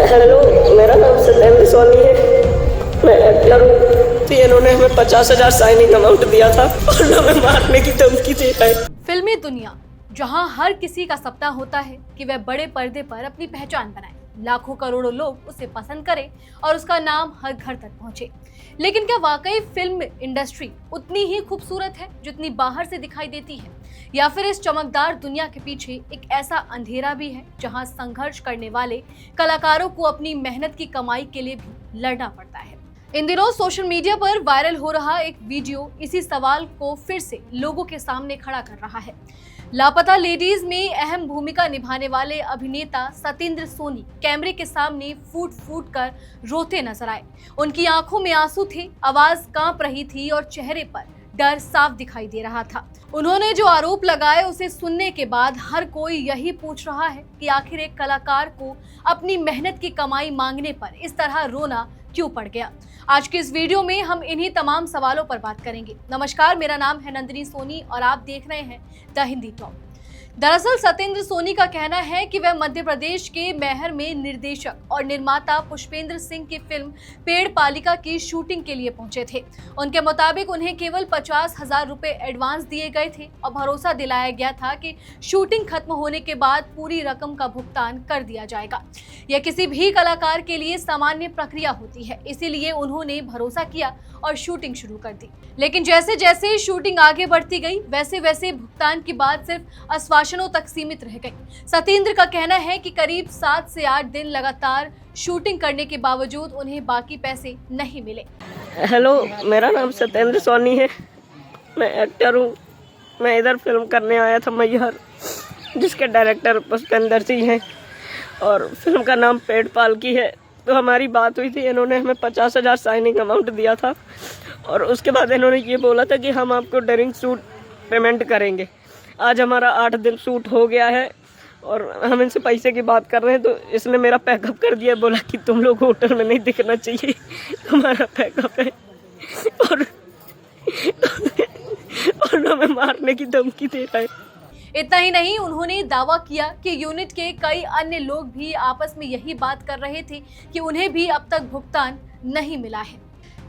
Hello, मेरा नाम सत्येंद्र सोनी है। मैं एक्टर हूँ। तो इन्होंने हमें 50,000 साइनिंग अमाउंट दिया था और हमें मारने की धमकी दी है। फिल्मी दुनिया जहां हर किसी का सपना होता है कि वह बड़े पर्दे पर अपनी पहचान बनाए, लाखों करोड़ों लोग उसे पसंद करें और उसका नाम हर घर तक पहुंचे। लेकिन क्या वाकई फिल्म इंडस्ट्री उतनी ही खूबसूरत है जितनी बाहर से दिखाई देती है, या फिर इस चमकदार दुनिया के पीछे एक ऐसा अंधेरा भी है जहां संघर्ष करने वाले कलाकारों को अपनी मेहनत की कमाई के लिए भी लड़ना पड़ता है। इन दिनों सोशल मीडिया पर वायरल हो रहा एक वीडियो इसी सवाल को फिर से लोगों के सामने खड़ा कर रहा है। लापता लेडीज में अहम भूमिका निभाने वाले अभिनेता सत्येंद्र सोनी कैमरे के सामने फूट फूट कर रोते नजर आए। उनकी आंखों में आंसू थे, आवाज कांप रही थी और चेहरे पर डर साफ दिखाई दे रहा था। उन्होंने जो आरोप लगाए उसे सुनने के बाद हर कोई यही पूछ रहा है कि आखिर एक कलाकार को अपनी मेहनत की कमाई मांगने पर इस तरह रोना क्यों पड़ गया। आज के इस वीडियो में हम इन्हीं तमाम सवालों पर बात करेंगे। नमस्कार, मेरा नाम है नंदिनी सोनी और आप देख रहे हैं द हिंदी टॉक। दरअसल सत्येंद्र सोनी का कहना है कि वह मध्य प्रदेश के मैहर में निर्देशक और निर्माता पुष्पेंद्र सिंह की फिल्म पेड़ पालिका की शूटिंग के लिए पहुंचे थे। उनके मुताबिक उन्हें केवल 50,000 रुपए एडवांस दिए गए थे और भरोसा दिलाया गया था कि शूटिंग खत्म होने के बाद पूरी रकम का भुगतान कर दिया जाएगा। यह किसी भी कलाकार के लिए सामान्य प्रक्रिया होती है, इसीलिए उन्होंने भरोसा किया और शूटिंग शुरू कर दी। लेकिन जैसे जैसे शूटिंग आगे बढ़ती गई वैसे वैसे भुगतान की बात सिर्फ आश्वासनों तक सीमित रह गई। सत्येंद्र का कहना है कि करीब 7 से 8 दिन लगातार शूटिंग करने के बावजूद उन्हें बाकी पैसे नहीं मिले। हेलो, मेरा नाम सत्येंद्र सोनी है। मैं एक्टर हूँ। मैं इधर फिल्म करने आया था मैहर, जिसके डायरेक्टर पुष्पेंद्र सिंह हैं और फिल्म का नाम पेड़ पालकी है। तो हमारी बात हुई थी, इन्होंने हमें 50,000 साइनिंग अमाउंट दिया था और उसके बाद इन्होंने ये बोला था कि हम आपको ड्यूरिंग शूट पेमेंट करेंगे। आज हमारा 8 दिन शूट हो गया है और हम इनसे पैसे की बात कर रहे हैं, तो इसने मेरा पैकअप कर दिया, बोला कि तुम लोग होटल में नहीं दिखना चाहिए, हमारा पैकअप है और हमें मारने की धमकी दे रहा है। इतना ही नहीं, उन्होंने दावा किया कि यूनिट के कई अन्य लोग भी आपस में यही बात कर रहे थे कि उन्हें भी अब तक भुगतान नहीं मिला है।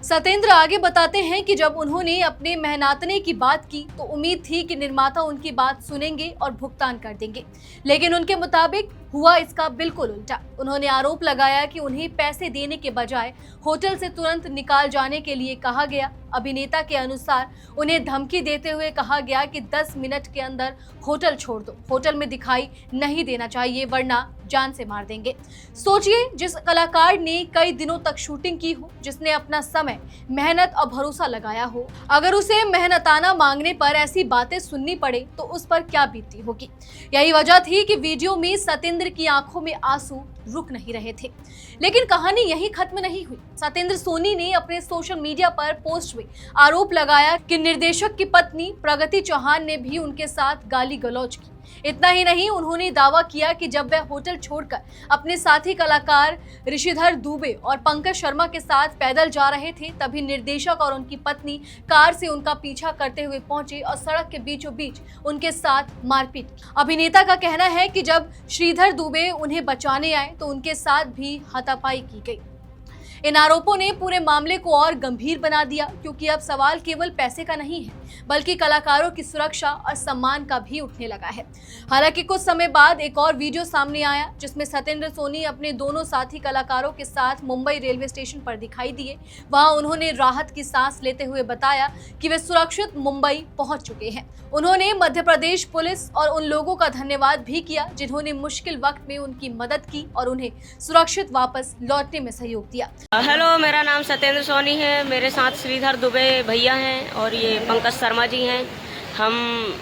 सत्येंद्र आगे बताते हैं कि जब उन्होंने अपने मेहनताने की बात की तो उम्मीद थी कि निर्माता उनकी बात सुनेंगे और भुगतान कर देंगे, लेकिन उनके मुताबिक हुआ इसका बिल्कुल उल्टा। उन्होंने आरोप लगाया कि उन्हें पैसे देने के बजाय होटल से तुरंत निकाल जाने के लिए कहा गया। अभिनेता के अनुसार उन्हें धमकी देते हुए कहा गया कि 10 मिनट के अंदर होटल छोड़ दो, होटल में दिखाई नहीं देना चाहिए वरना जान से मार देंगे। सोचिए, जिस कलाकार ने कई दिनों तक शूटिंग की हो, जिसने अपना समय, मेहनत और भरोसा लगाया हो, अगर उसे मेहनताना मांगने पर ऐसी बातें सुननी पड़े तो उस पर क्या बीतती होगी। यही वजह थी कि वीडियो में सत्येंद्र की आंखों में आंसू रुक नहीं रहे थे। लेकिन कहानी यही खत्म नहीं हुई। सत्येंद्र सोनी ने अपने सोशल मीडिया पर पोस्ट में आरोप लगाया कि निर्देशक की पत्नी प्रगति चौहान ने भी उनके साथ गाली गलौज की। इतना ही नहीं, उन्होंने दावा किया कि जब वह होटल छोड़कर अपने साथी कलाकार ऋषिधर दुबे और पंकज शर्मा के साथ पैदल जा रहे थे, तभी निर्देशक और उनकी पत्नी कार से उनका पीछा करते हुए पहुंचे और सड़क के बीचों बीच उनके साथ मारपीट की। अभिनेता का कहना है कि जब श्रीधर दुबे उन्हें बचाने आए तो उनके साथ भी हाथापाई की गई। इन आरोपों ने पूरे मामले को और गंभीर बना दिया, क्योंकि अब सवाल केवल पैसे का नहीं है बल्कि कलाकारों की सुरक्षा और सम्मान का भी उठने लगा है। हालांकि कुछ समय बाद एक और वीडियो सामने आया जिसमें सत्येंद्र सोनी अपने दोनों साथी कलाकारों के साथ मुंबई रेलवे स्टेशन पर दिखाई दिए। वहां उन्होंने राहत की सांस लेते हुए बताया कि वे सुरक्षित मुंबई पहुंच चुके हैं। उन्होंने मध्य प्रदेश पुलिस और उन लोगों का धन्यवाद भी किया जिन्होंने मुश्किल वक्त में उनकी मदद की और उन्हें सुरक्षित वापस लौटने में सहयोग दिया। हेलो, मेरा नाम सत्येंद्र सोनी है। मेरे साथ श्रीधर दुबे भैया हैं और ये पंकज शर्मा जी हैं। हम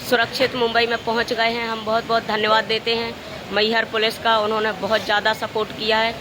सुरक्षित मुंबई में पहुंच गए हैं। हम बहुत बहुत धन्यवाद देते हैं मैहर पुलिस का, उन्होंने बहुत ज़्यादा सपोर्ट किया है।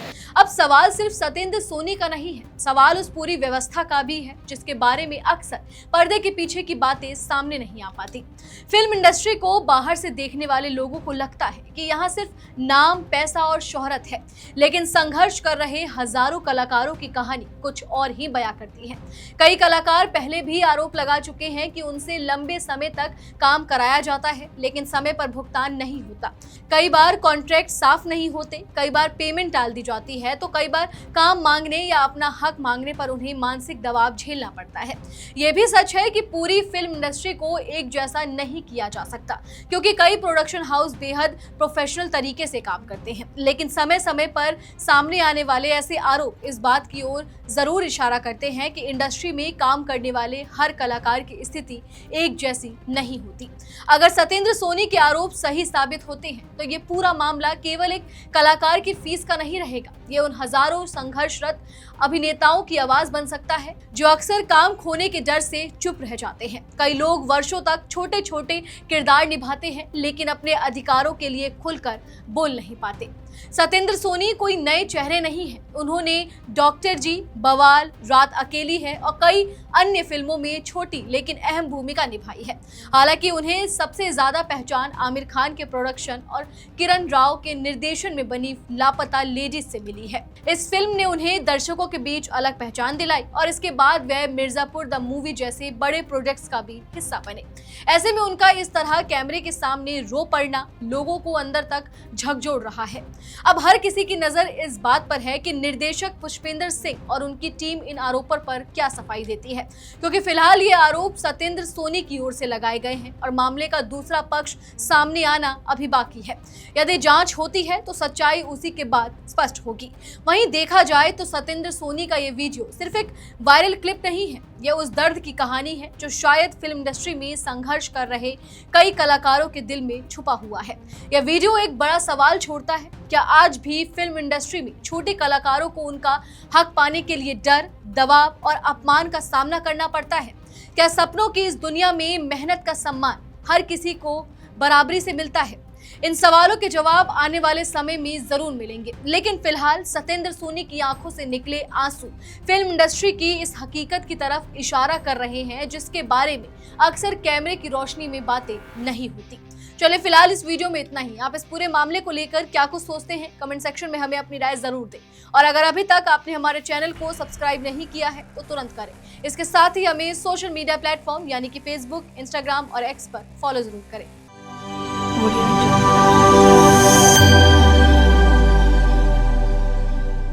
अब सवाल सिर्फ सत्येंद्र सोनी का नहीं है, सवाल उस पूरी व्यवस्था का भी है जिसके बारे में अक्सर पर्दे के पीछे की बातें सामने नहीं आ पाती। फिल्म इंडस्ट्री को बाहर से देखने वाले लोगों को लगता है कि यहाँ सिर्फ नाम, पैसा और शोहरत है, लेकिन संघर्ष कर रहे हजारों कलाकारों की कहानी कुछ और ही बयां करती है। कई कलाकार पहले भी आरोप लगा चुके हैं कि उनसे लंबे समय तक काम कराया जाता है, लेकिन समय पर भुगतान नहीं होता। कई बार कॉन्ट्रैक्ट साफ नहीं होते, कई बार पेमेंट टाल दी जाती है, तो कई बार काम मांगने या अपना हक मांगने पर उन्हें मानसिक दबाव झेलना पड़ता है। यह भी सच है कि पूरी फिल्म इंडस्ट्री को एक जैसा नहीं किया जा सकता, क्योंकि कई प्रोडक्शन हाउस बेहद प्रोफेशनल तरीके से काम करते हैं, लेकिन समय समय पर सामने आने वाले ऐसे आरोप इस बात की ओर जरूर इशारा करते हैं कि इंडस्ट्री में काम करने वाले हर कलाकार की स्थिति एक जैसी नहीं होती। अगर सत्येंद्र सोनी के आरोप सही साबित होते हैं तो ये पूरा मामला केवल एक कलाकार की फीस का नहीं रहेगा, ये उन हजारों संघर्षरत अभिनेताओं की आवाज बन सकता है जो अक्सर काम खोने के डर से चुप रह जाते हैं। कई लोग वर्षों तक छोटे छोटे किरदार निभाते हैं, लेकिन अपने अधिकारों के लिए खुलकर बोल नहीं पाते। सत्येंद्र सोनी कोई नए चेहरे नहीं है। उन्होंने डॉक्टर जी, बवाल, रात अकेली है और कई अन्य फिल्मों में छोटी लेकिन अहम भूमिका निभाई है। हालांकि उन्हें सबसे ज्यादा पहचान आमिर खान के प्रोडक्शन और किरण राव के निर्देशन में बनी लापता लेडीज से मिली है। इस फिल्म ने उन्हें दर्शकों के बीच अलग पहचान दिलाई और इसके बाद वह मिर्जापुर द मूवी जैसे बड़े प्रोजेक्ट्स का भी हिस्सा बने। ऐसे में उनका इस तरह कैमरे के सामने रो पड़ना लोगों को अंदर तक झकझोर रहा है। अब हर किसी की नजर इस बात पर है कि निर्देशक पुष्पेंद्र सिंह और उनकी टीम इन आरोपों पर क्या सफाई देती है, क्योंकि फिलहाल ये आरोप सत्येंद्र सोनी की ओर से लगाए गए हैं और मामले का दूसरा पक्ष सामने आना अभी बाकी है। यदि जांच होती है तो सच्चाई उसी के बाद स्पष्ट होगी। वहीं देखा जाए तो सत्येंद्र सोनी का ये वीडियो सिर्फ एक वायरल क्लिप नहीं है, ये उस दर्द की कहानी है जो शायद फिल्म इंडस्ट्री में संघर्ष कर रहे कई कलाकारों के दिल में छुपा हुआ है। यह वीडियो एक बड़ा सवाल छोड़ता है, क्या आज भी फिल्म इंडस्ट्री में छोटे कलाकारों को उनका हक पाने के लिए डर, दबाव और अपमान का सामना करना पड़ता है? क्या सपनों की इस दुनिया में मेहनत का सम्मान हर किसी को बराबरी से मिलता है? इन सवालों के जवाब आने वाले समय में जरूर मिलेंगे, लेकिन फिलहाल सत्येंद्र सोनी की आंखों से निकले आंसू फिल्म इंडस्ट्री की इस हकीकत की तरफ इशारा कर रहे हैं जिसके बारे में अक्सर कैमरे की रोशनी में बातें नहीं होती। चलिए फिलहाल इस वीडियो में इतना ही। आप इस पूरे मामले को लेकर क्या कुछ सोचते हैं, कमेंट सेक्शन में हमें अपनी राय जरूर दें और अगर अभी तक आपने हमारे चैनल को सब्सक्राइब नहीं किया है तो तुरंत करें। इसके साथ ही हमें सोशल मीडिया प्लेटफॉर्म यानी कि फेसबुक, इंस्टाग्राम और एक्स पर फॉलो जरूर करें।